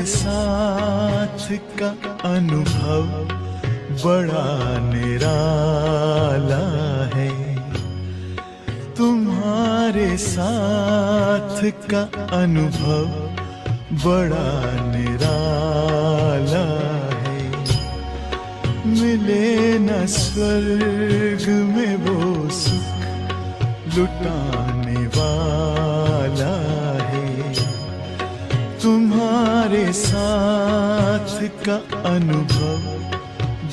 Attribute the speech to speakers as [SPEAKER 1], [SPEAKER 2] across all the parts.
[SPEAKER 1] साथ का अनुभव बड़ा निराला है, तुम्हारे साथ का अनुभव बड़ा निराला है। मिले न स्वर्ग में वो सुख लुटाने वाला है, तुम्हारे साथ का अनुभव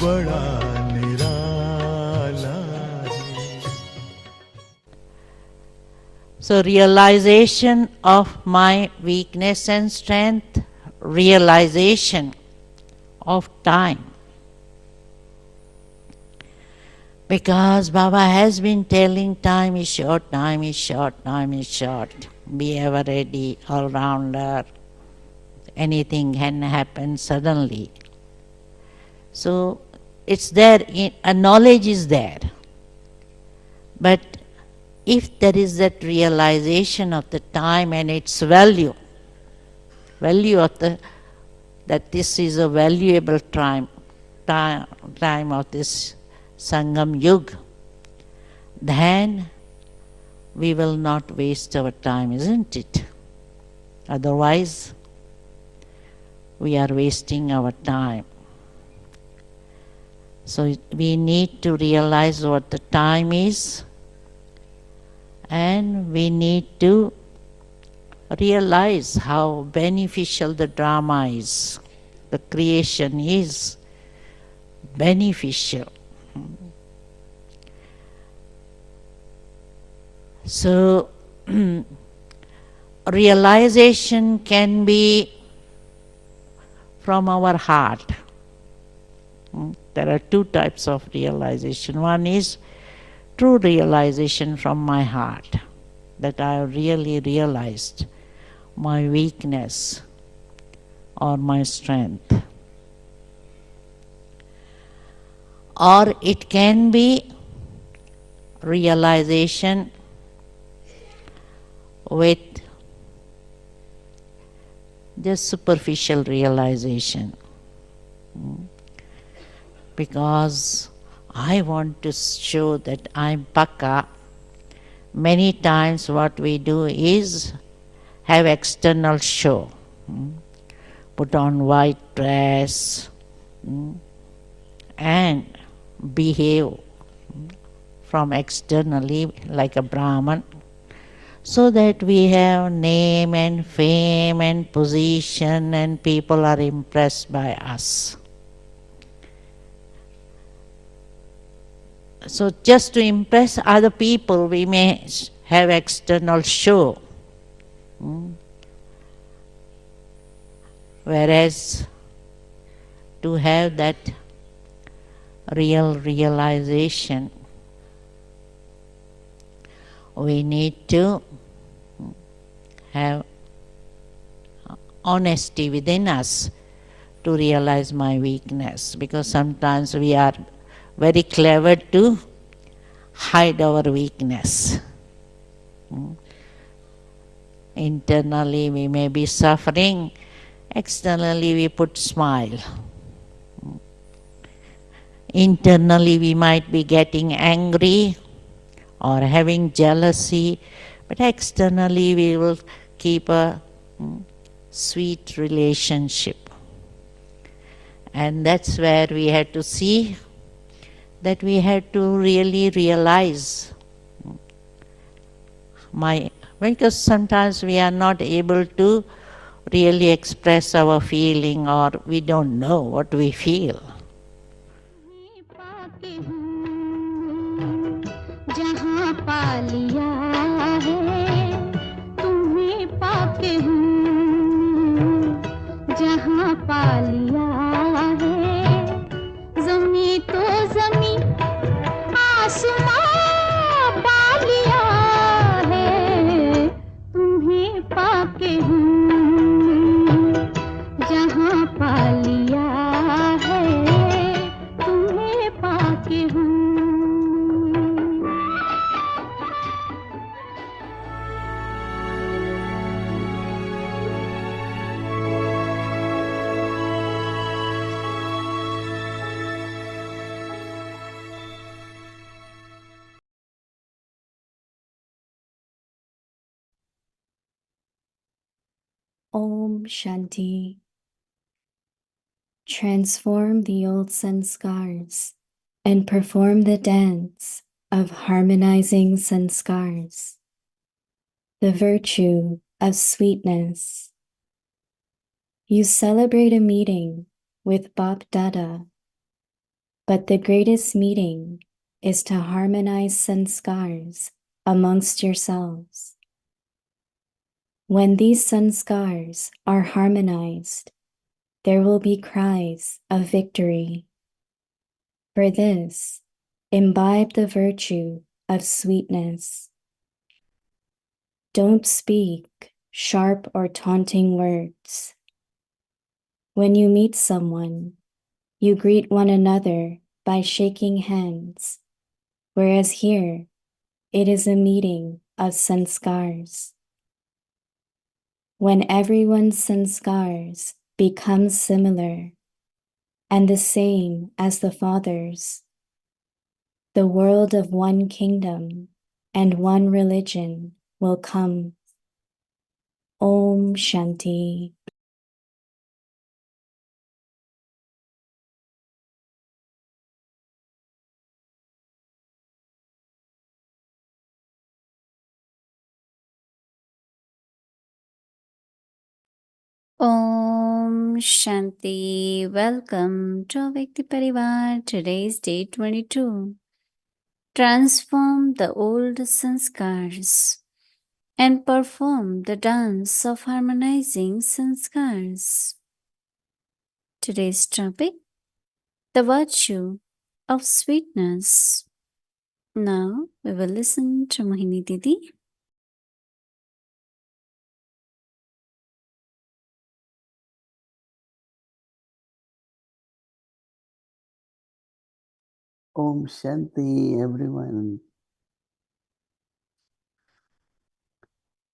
[SPEAKER 1] बड़ा निराला है।
[SPEAKER 2] So realization of my weakness and strength, realization of time. Because Baba has been telling time is short, time is short, time is short. Be ever ready, all-rounder. Anything can happen suddenly. So it's there, a knowledge is there. But if there is that realization of the time and its value of that this is a valuable time of this Sangam Yuga, then we will not waste our time, isn't it? Otherwise, we are wasting our time. So we need to realize what the time is, and we need to realize how beneficial the drama is, the creation is beneficial. So realization can be from our heart. There are two types of realization. One is true realization from my heart, that I have really realized my weakness or my strength. Or it can be realization with just superficial realization. Because I want to show that I'm Pakka. Many times what we do is have external show. Put on white dress and behave from externally like a Brahman, so that we have name and fame and position and people are impressed by us. So just to impress other people, we may have external show. Whereas to have that real realization, we need to have honesty within us to realize my weakness, because sometimes we are very clever to hide our weakness. Internally we may be suffering, externally we put smile. Internally we might be getting angry or having jealousy, but externally we will keep a sweet relationship. And that's where we had to see that we had to really realize because sometimes we are not able to really express our feeling, or we don't know what we feel.
[SPEAKER 3] Om Shanti. Transform the old sanskars and perform the dance of harmonizing sanskars, the virtue of sweetness. You celebrate a meeting with Bap Dada, but the greatest meeting is to harmonize sanskars amongst yourselves. When these sanskars are harmonized, there will be cries of victory. For this, imbibe the virtue of sweetness. Don't speak sharp or taunting words. When you meet someone, you greet one another by shaking hands, whereas here it is a meeting of sanskars. When everyone's sanskars become similar and the same as the Father's, the world of one kingdom and one religion will come. Om Shanti.
[SPEAKER 4] Om Shanti. Welcome to Vyakti Parivar. Today is day 22. Transform the old sanskars and perform the dance of harmonizing sanskars. Today's topic, the virtue of sweetness. Now we will listen to Mohini Didi.
[SPEAKER 5] Om Shanti, everyone.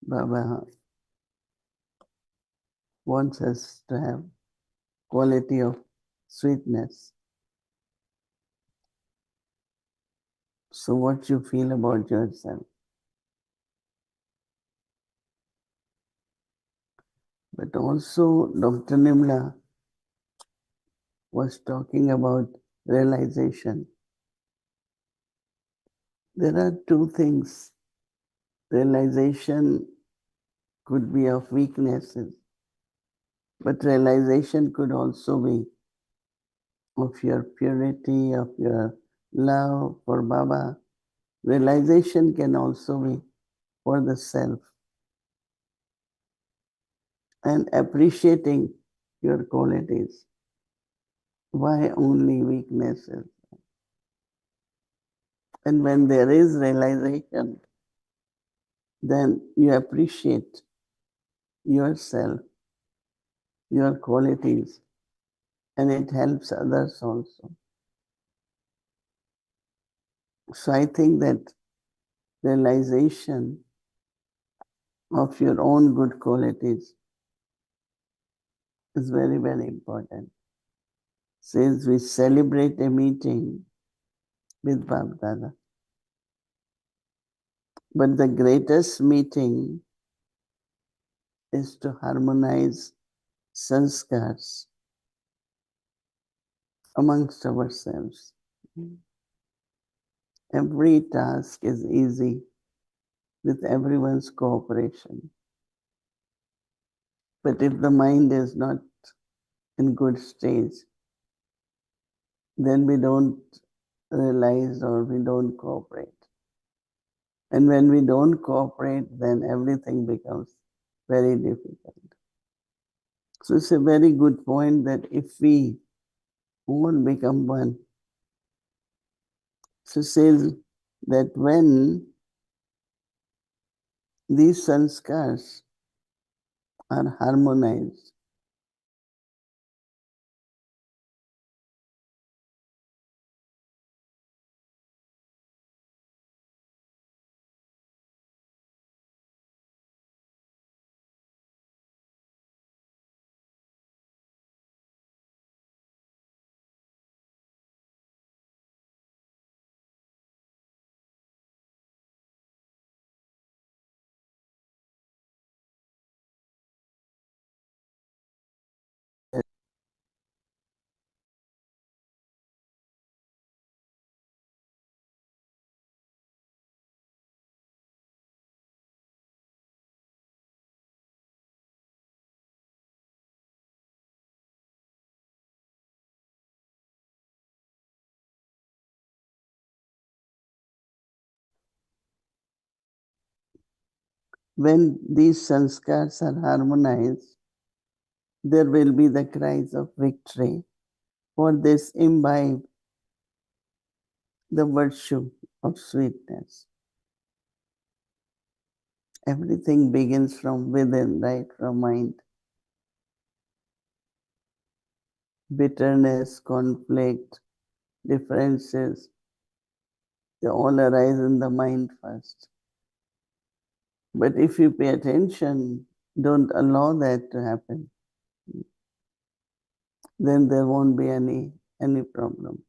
[SPEAKER 5] Baba wants us to have quality of sweetness. So what you feel about yourself. But also Dr. Nimla was talking about realization. There are two things. Realization could be of weaknesses, but realization could also be of your purity, of your love for Baba. Realization can also be for the self and appreciating your qualities. Why only weaknesses? And when there is realization, then you appreciate yourself, your qualities, and it helps others also. So I think that realization of your own good qualities is very, very important. Since we celebrate a meeting with Bab Dada, but the greatest meeting is to harmonize sanskars amongst ourselves. Every task is easy with everyone's cooperation. But if the mind is not in good stage, then we don't realize or we don't cooperate. And when we don't cooperate, then everything becomes very difficult. So it's a very good point that if we all become one, so says that when these sanskars are harmonized, When these sanskars are harmonized, there will be the cries of victory. For this, imbibe the virtue of sweetness. Everything begins from within, right? From mind. Bitterness, conflict, differences, they all arise in the mind first. But if you pay attention, don't allow that to happen, then there won't be any problem.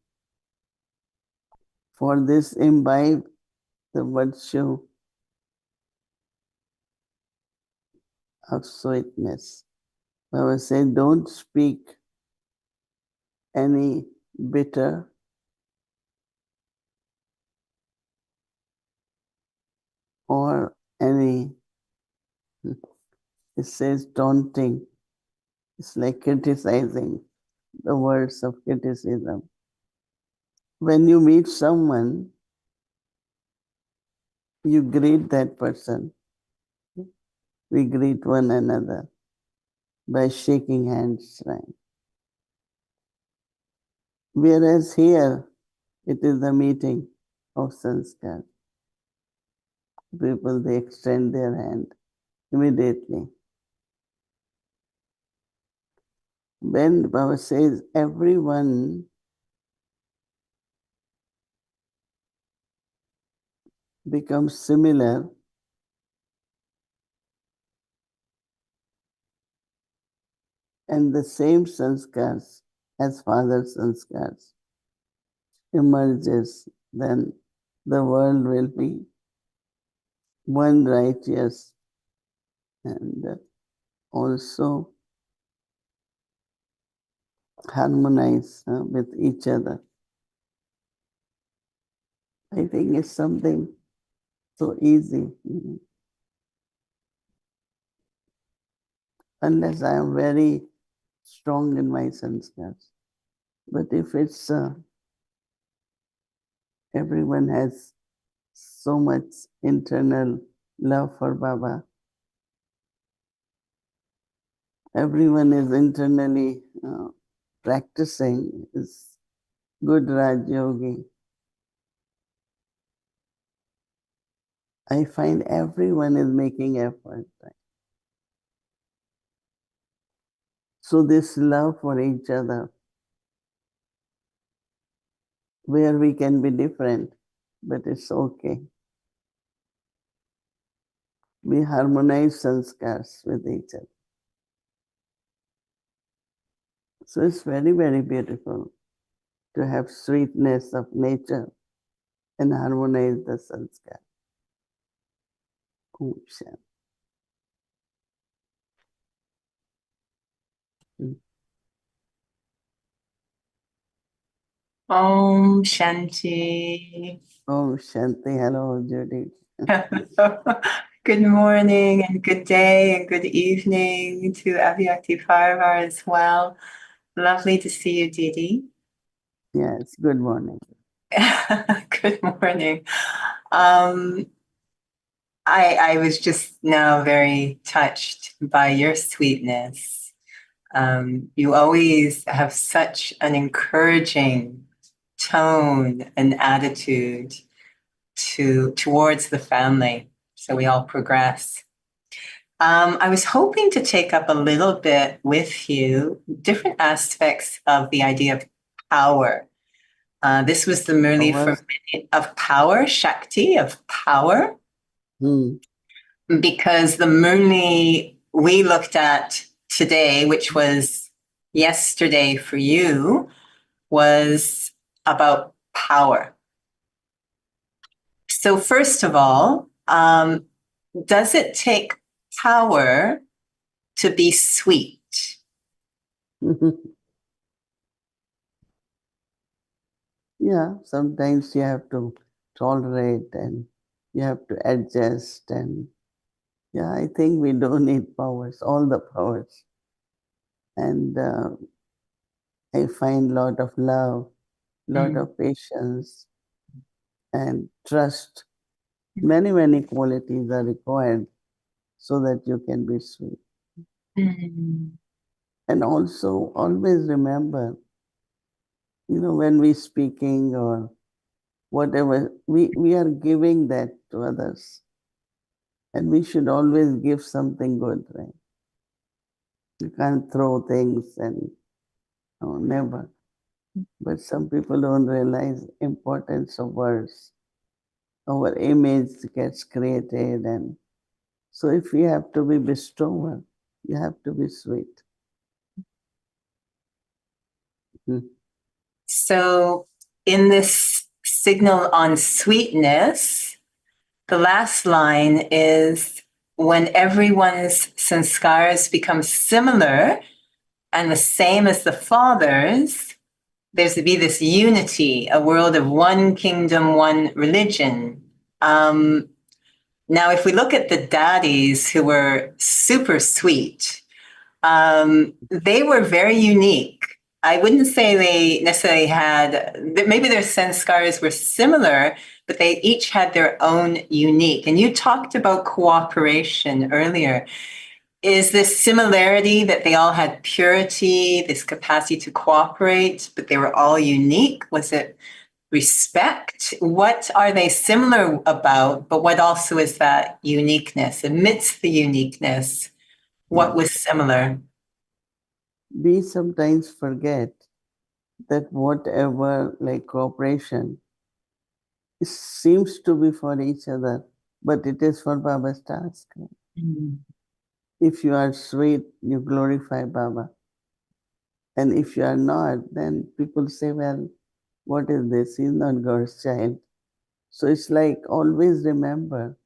[SPEAKER 5] For this, imbibe the virtue of sweetness. Baba said, don't speak any bitter or any, it says taunting. It's like criticizing, the words of criticism. When you meet someone, you greet that person. We greet one another by shaking hands, right? Whereas here, it is the meeting of sanskar. People, they extend their hand immediately. When Baba says everyone becomes similar, and the same sanskars as father's sanskars emerges, then the world will be one righteous and also harmonize with each other. I think it's something so easy. Unless I am very strong in my sanskars. But if it's everyone has so much internal love for Baba, everyone is internally practicing, is good Raj Yogi. I find everyone is making effort. So this love for each other, where we can be different, but it's okay. We harmonize sanskars with each other. So it's very, very beautiful to have sweetness of nature and harmonize the sanskar. Om Shanti.
[SPEAKER 6] Om Shanti.
[SPEAKER 5] Om Shanti. Hello, Judy.
[SPEAKER 6] Good morning and good day and good evening to Avyakti Parivar as well. Lovely to see you, Didi.
[SPEAKER 5] Yes, good morning.
[SPEAKER 6] Good morning. I was just now very touched by your sweetness. You always have such an encouraging tone and attitude towards the family, so we all progress. I was hoping to take up a little bit with you different aspects of the idea of power. This was the Murli for of power, Shakti, of power, because the Murli we looked at today, which was yesterday for you, was about power. So first of all, does it take power to be sweet?
[SPEAKER 5] Yeah, sometimes you have to tolerate and you have to adjust, and yeah, I think we don't need powers, all the powers. And I find a lot of love, lot of patience and trust. Many, many qualities are required so that you can be sweet.
[SPEAKER 6] Mm.
[SPEAKER 5] And also always remember, when we're speaking or whatever, we are giving that to others. And we should always give something good, right? You can't throw things and never. But some people don't realize importance of words. Our image gets created, and so if we have to be bestower, you have to be sweet.
[SPEAKER 6] So, in this signal on sweetness, the last line is when everyone's sanskars become similar and the same as the Father's, there's to be this unity, a world of one kingdom, one religion. Now, if we look at the daddies who were super sweet, they were very unique. I wouldn't say they necessarily had, maybe their sanskars were similar, but they each had their own unique. And you talked about cooperation earlier. Is this similarity that they all had purity, this capacity to cooperate, but they were all unique? Was it respect? What are they similar about, but what also is that uniqueness? Amidst the uniqueness, what was similar?
[SPEAKER 5] We sometimes forget that whatever, like cooperation, it seems to be for each other, but it is for Baba's task. If you are sweet, you glorify Baba. And if you are not, then people say, well, what is this? He's not God's child. So it's like always remember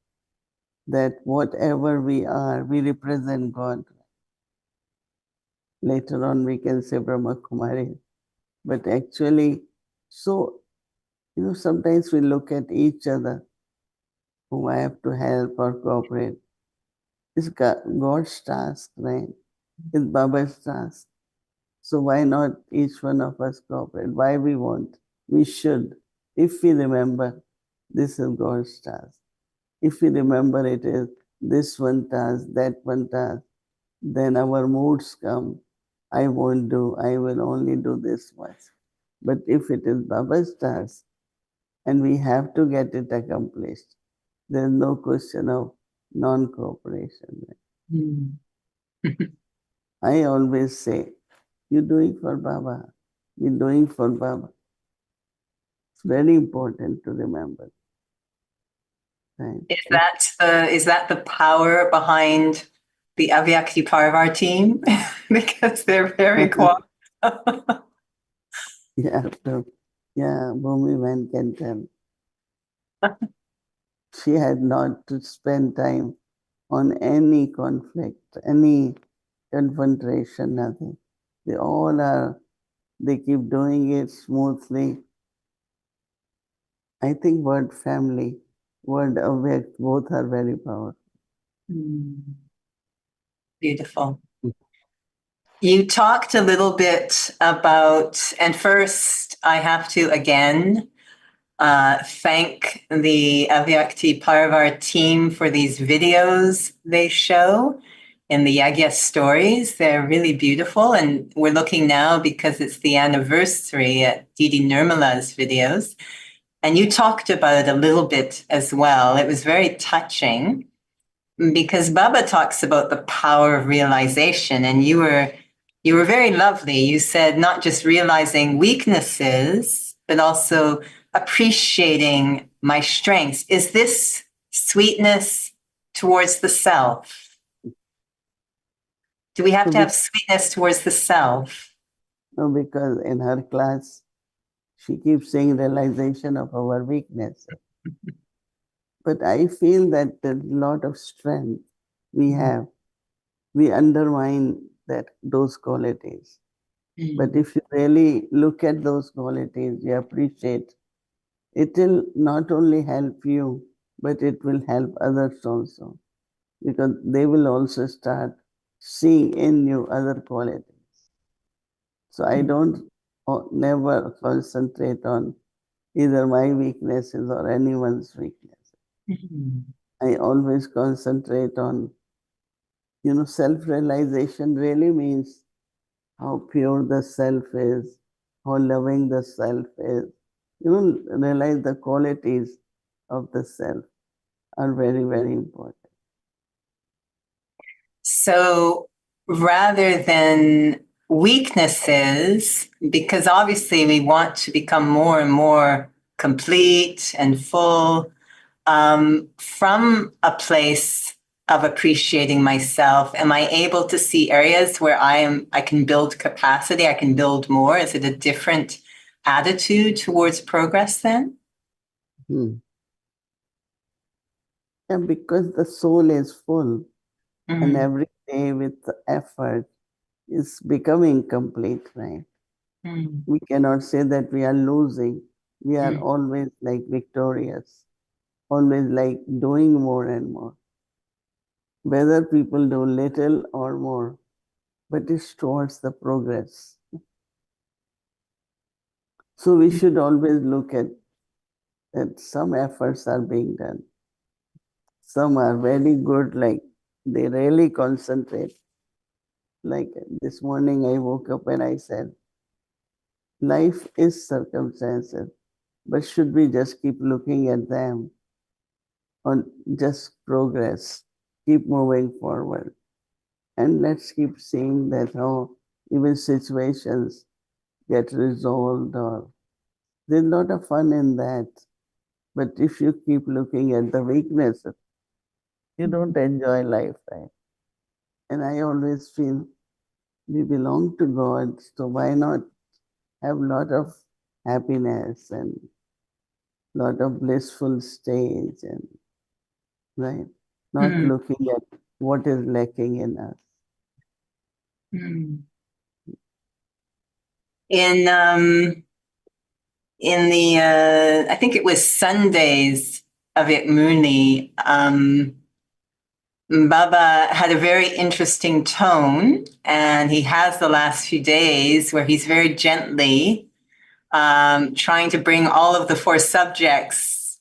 [SPEAKER 5] that whatever we are, we represent God. Later on, we can say Brahma Kumari. But actually, so, sometimes we look at each other whom I have to help or cooperate. It's God's task, right? It's Baba's task. So why not each one of us cooperate? Why we won't? We should. If we remember, this is God's task. If we remember it is this one task, that one task, then our moods come. I won't do, I will only do this much. But if it is Baba's task and we have to get it accomplished, there's no question of non-cooperation. I always say, you're doing for Baba, you're doing for Baba. It's very important to remember. Right.
[SPEAKER 6] Is that the power behind the Avyakti Parivar team? Because they're very cooperative.
[SPEAKER 5] Yeah, Bhumi man can tell. She had not to spend time on any conflict, any confrontation, nothing. They keep doing it smoothly. I think word family, word awake, both are very powerful.
[SPEAKER 6] Beautiful. You talked a little bit about, and first I have to again thank the Avyakti Parivar team for these videos they show in the Yagya stories. They're really beautiful. And we're looking now because it's the anniversary at Didi Nirmala's videos. And you talked about it a little bit as well. It was very touching because Baba talks about the power of realization, and you were very lovely. You said not just realizing weaknesses, but also appreciating my strengths. Is this sweetness towards the self? Do we have to have sweetness towards the self?
[SPEAKER 5] No, because in her class, she keeps saying realization of our weakness. But I feel that a lot of strength we have, we undermine those qualities. But if you really look at those qualities, you appreciate, it will not only help you, but it will help others also. Because they will also start seeing in you other qualities. So I don't never concentrate on either my weaknesses or anyone's weaknesses. I always concentrate on Self-realization really means how pure the self is, how loving the self is. Realize the qualities of the self are very, very important.
[SPEAKER 6] So rather than weaknesses, because obviously we want to become more and more complete and full, from a place of appreciating myself, am I able to see areas where I can build capacity, I can build more? Is it a different attitude towards progress then?
[SPEAKER 5] And because the soul is full, and every day with effort is becoming complete, right? We cannot say that we are losing. We are always like victorious, always like doing more and more. Whether people do little or more, but it's towards the progress. So we should always look at that some efforts are being done. Some are very good, like they really concentrate. Like this morning I woke up and I said, life is circumstances, but should we just keep looking at them or just progress, keep moving forward? And let's keep seeing that how even situations get resolved, or there's a lot of fun in that. But if you keep looking at the weaknesses, you don't enjoy life, right? And I always feel we belong to God, so why not have a lot of happiness and lot of blissful stage, and right, not looking at what is lacking in us.
[SPEAKER 6] In the I think it was Sundays of it Muni, Baba had a very interesting tone, and he has the last few days where he's very gently trying to bring all of the four subjects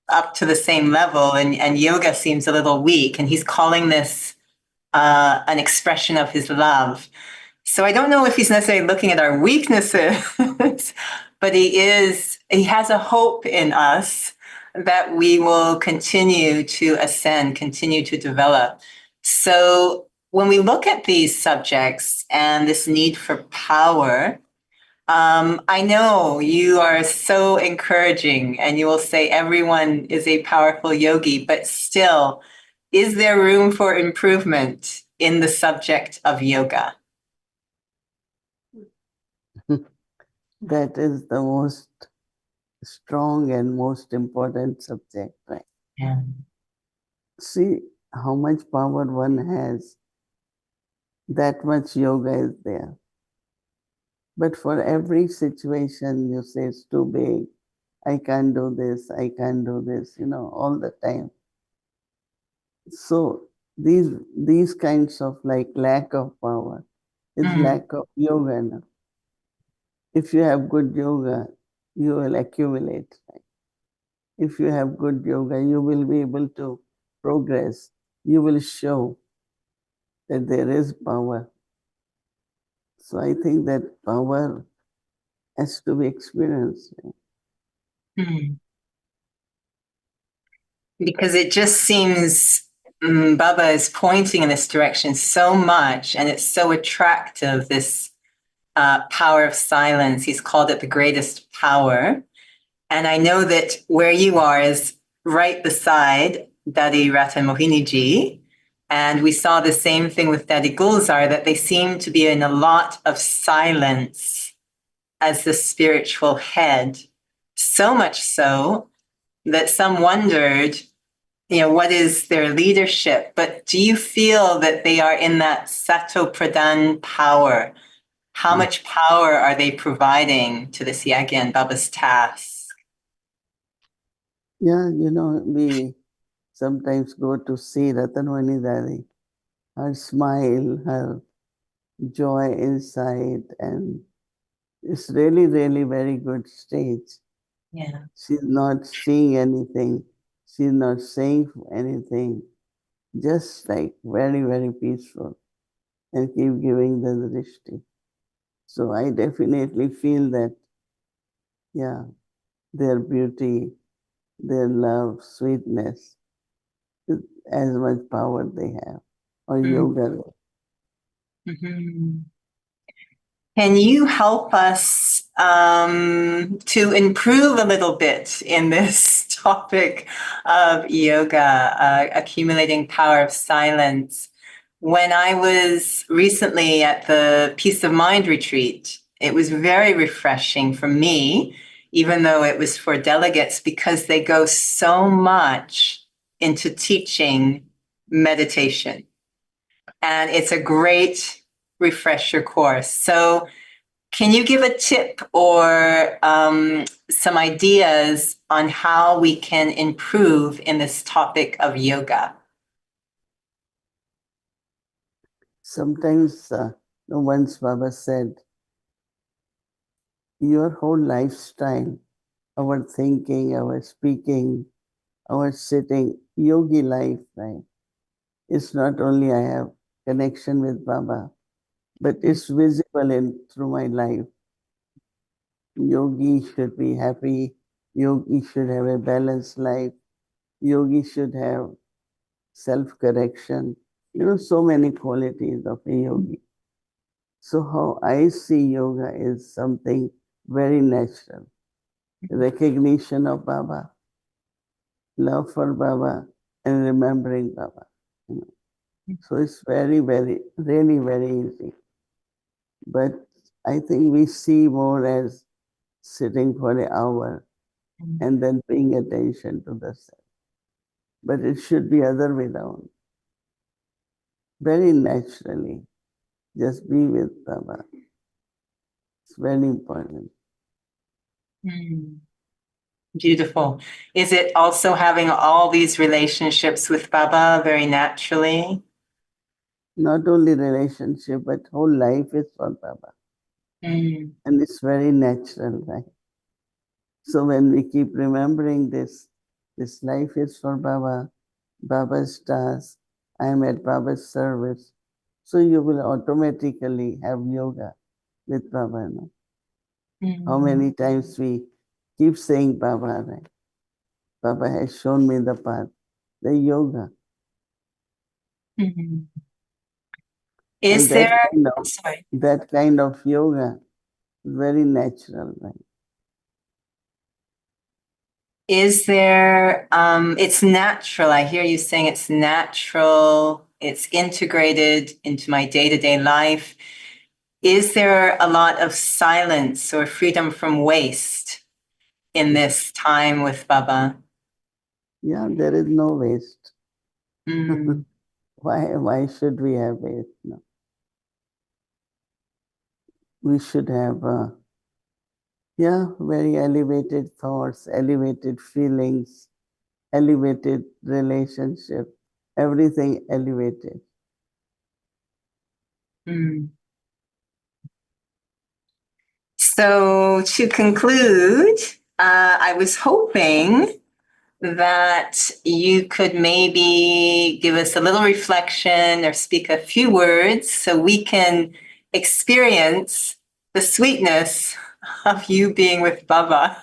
[SPEAKER 6] up to the same level, and yoga seems a little weak, and he's calling this an expression of his love. So I don't know if he's necessarily looking at our weaknesses, but he has a hope in us that we will continue to ascend, continue to develop. So when we look at these subjects and this need for power, I know you are so encouraging and you will say everyone is a powerful yogi, but still, is there room for improvement in the subject of yoga?
[SPEAKER 5] That is the most strong and most important subject, right?
[SPEAKER 6] Yeah.
[SPEAKER 5] See how much power one has, that much yoga is there. But for every situation you say it's too big, I can't do this, I can't do this, all the time. So these kinds of like lack of power is lack of yoga. No? If you have good yoga, you will accumulate. Right? If you have good yoga, you will be able to progress. You will show that there is power. So I think that power has to be experienced.
[SPEAKER 6] Because it just seems Baba is pointing in this direction so much, and it's so attractive, this power of silence. He's called it the greatest power. And I know that where you are is right beside Daddy Rata Mohini Ji. And we saw the same thing with Daddy Gulzar, that they seem to be in a lot of silence as the spiritual head. So much so that some wondered, what is their leadership? But do you feel that they are in that Sato Pradhan power? How much power are they providing to this Yagyan Baba's task?
[SPEAKER 5] Yeah, we sometimes go to see Ratanmani Dadi. Her smile, her joy inside, and it's really, really very good stage.
[SPEAKER 6] Yeah.
[SPEAKER 5] She's not seeing anything. She's not saying anything, just like very, very peaceful, and keep giving the drishti. So I definitely feel that, yeah, their beauty, their love, sweetness, is as much power they have, or yoga.
[SPEAKER 6] Mhm. Can you help us to improve a little bit in this topic of yoga, accumulating power of silence? When I was recently at the Peace of Mind retreat, it was very refreshing for me, even though it was for delegates, because they go so much into teaching meditation. And it's a great refresher course. So, can you give a tip or some ideas on how we can improve in this topic of yoga?
[SPEAKER 5] Sometimes, once Baba said, your whole lifestyle, our thinking, our speaking, our sitting, yogi life, right? It's not only I have connection with Baba, but it's visible in through my life. Yogi should be happy. Yogi should have a balanced life. Yogi should have self-correction. So many qualities of a yogi. So how I see yoga is something very natural. Recognition of Baba, love for Baba, and remembering Baba. So it's very, very, really very easy. But I think we see more as sitting for an hour and then paying attention to the self. But it should be other way down. Very naturally. Just be with Baba. It's very important.
[SPEAKER 6] Beautiful. Is it also having all these relationships with Baba very naturally?
[SPEAKER 5] Not only relationship, but whole life is for Baba. And it's very natural, right? So when we keep remembering this life is for Baba, Baba's task, I am at Baba's service. So you will automatically have yoga with Baba. No? How many times we keep saying Baba, right? Baba has shown me the path, the yoga.
[SPEAKER 6] Is
[SPEAKER 5] And
[SPEAKER 6] there,
[SPEAKER 5] that kind of yoga is very natural, right?
[SPEAKER 6] is there, it's natural. I hear you saying it's natural, it's integrated into my day-to-day life. Is there a lot of silence or freedom from waste in this time with Baba?
[SPEAKER 5] Yeah, there is no waste. Why should we have waste? No. We should have, very elevated thoughts, elevated feelings, elevated relationship, everything elevated.
[SPEAKER 6] So to conclude, I was hoping that you could maybe give us a little reflection or speak a few words so we can experience the sweetness of you being with Baba,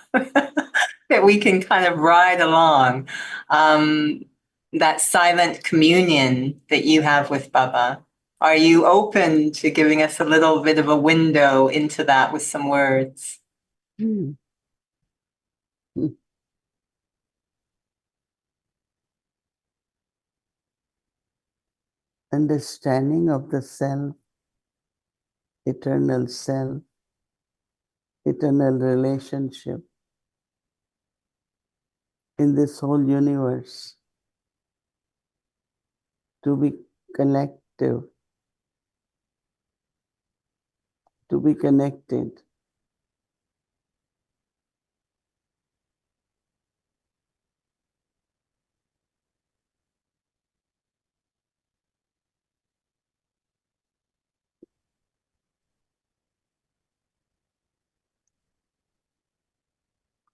[SPEAKER 6] that we can kind of ride along, that silent communion that you have with Baba. Are you open to giving us a little bit of a window into that with some words?
[SPEAKER 5] Understanding of the self, eternal relationship in this whole universe, to be collective, to be connected.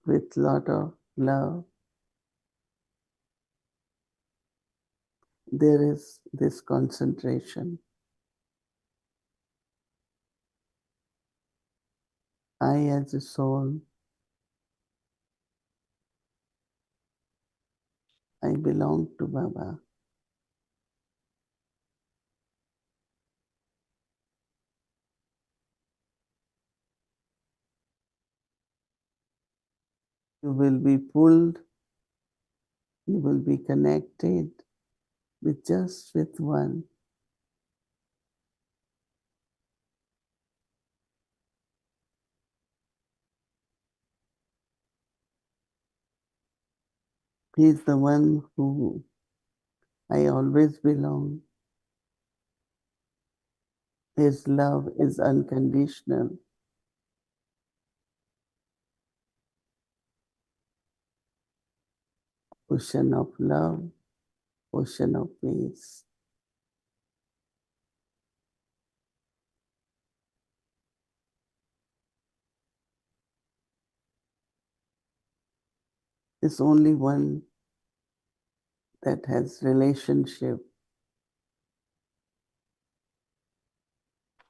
[SPEAKER 5] With lot of love, there is this concentration. I as a soul, I belong to Baba. You will be pulled, you will be connected with just with one. He is the one who I always belong. His love is unconditional. Ocean of love, ocean of peace. There's only one that has relationship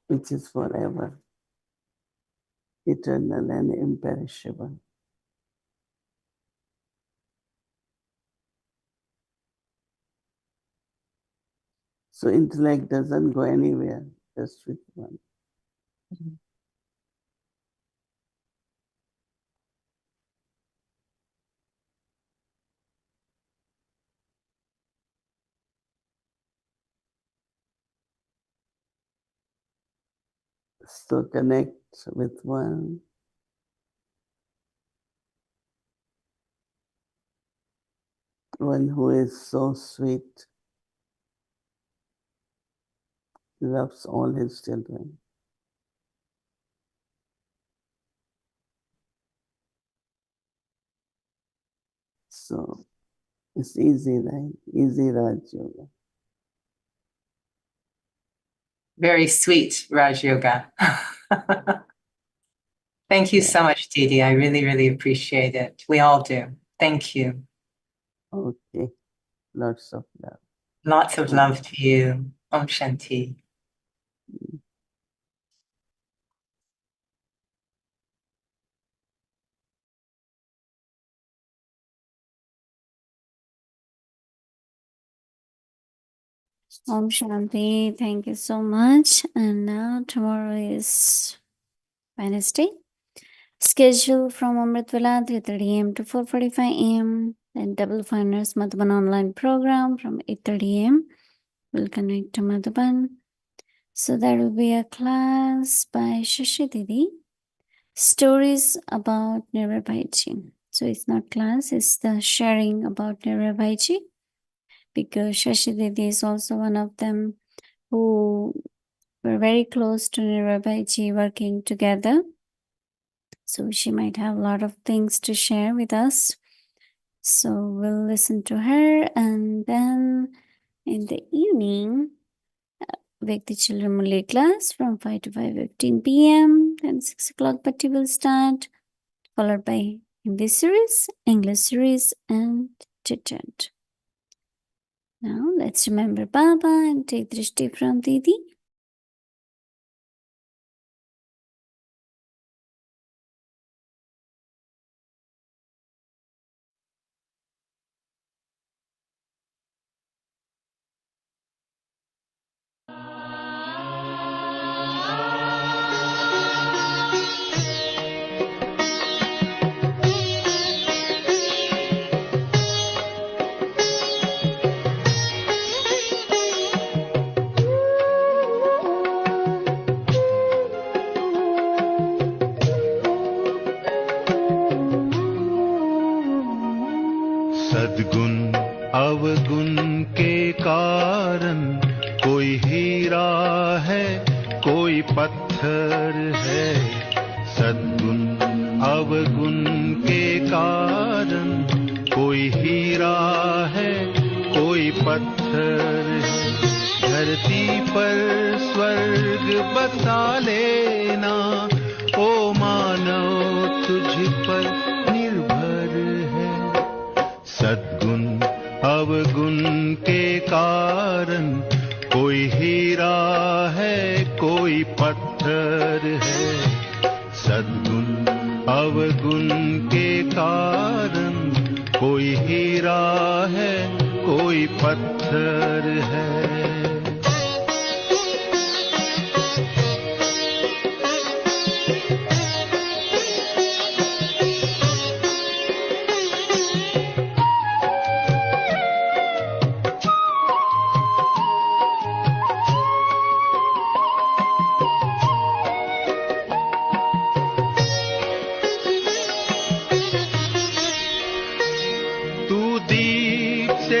[SPEAKER 5] which is forever, eternal and imperishable. So intellect doesn't go anywhere, just with one. So connect with one. One who is so sweet, loves all his children. So it's easy, right? Easy Raj Yoga.
[SPEAKER 6] Very sweet Raj Yoga. Thank you so much, Didi. I really, really appreciate it. We all do. Thank you.
[SPEAKER 5] Okay. Lots of love.
[SPEAKER 6] Lots of love to you. Om Shanti.
[SPEAKER 4] Om Shanti. Thank you so much. And now tomorrow is Wednesday. Schedule from Amritvala 3:30 a.m. to 4:45 a.m. Then Double Finers Madhuban online program from 8:30 a.m. We'll connect to Madhuban. So there will be a class by Shashi Didi. Stories about Nirvabhaiji. So it's not class, it's the sharing about Nirvabhaiji. Because Shashi Didi is also one of them who were very close to Nirvabhaiji working together. So she might have a lot of things to share with us. So we'll listen to her, and then in the evening, Vyakti Children Murli class from 5 to 5:15 p.m. Then 6 o'clock Bhakti will start, followed by Hindi series, English series, and chit chat. Now let's remember Baba and take Drishti from Didi.
[SPEAKER 1] सद्गुण अवगुण के कारण कोई हीरा है, कोई पत्थर है। सद्गुण अवगुण के कारण कोई हीरा है, कोई पत्थर है। धरती पर स्वर्ग बसा लेना, ओ मानव तुझ पर निर्भर है। सद्गुण अवगुण के कारण, कोई हीरा है कोई पत्थर है। सद्गुण अवगुण के कारण, कोई हीरा है कोई पत्थर है।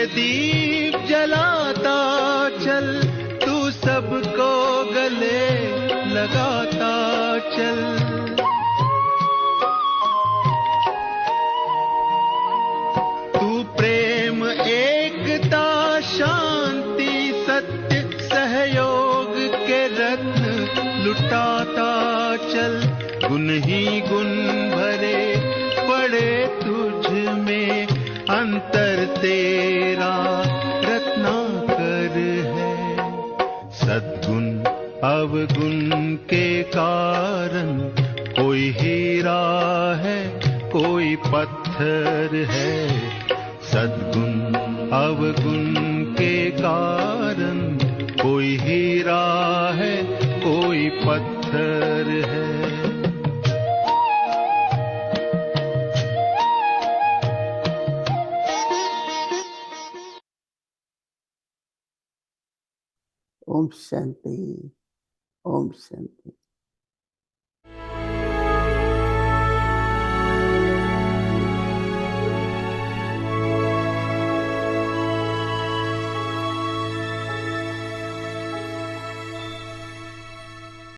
[SPEAKER 1] दीप जलाता चल, तू सबको गले लगाता चल। तू प्रेम एकता शांति सत्य सहयोग के रत्न लुटाता चल। गुण ही गुण भरे पड़े तुझ में, अंतर तेरा रत्नाकर है। सद्गुण अवगुण के कारण, कोई हीरा है कोई पत्थर है। सद्गुण अवगुण के कारण, कोई हीरा है कोई पत्थर है।
[SPEAKER 5] Om Shanti, Om Shanti.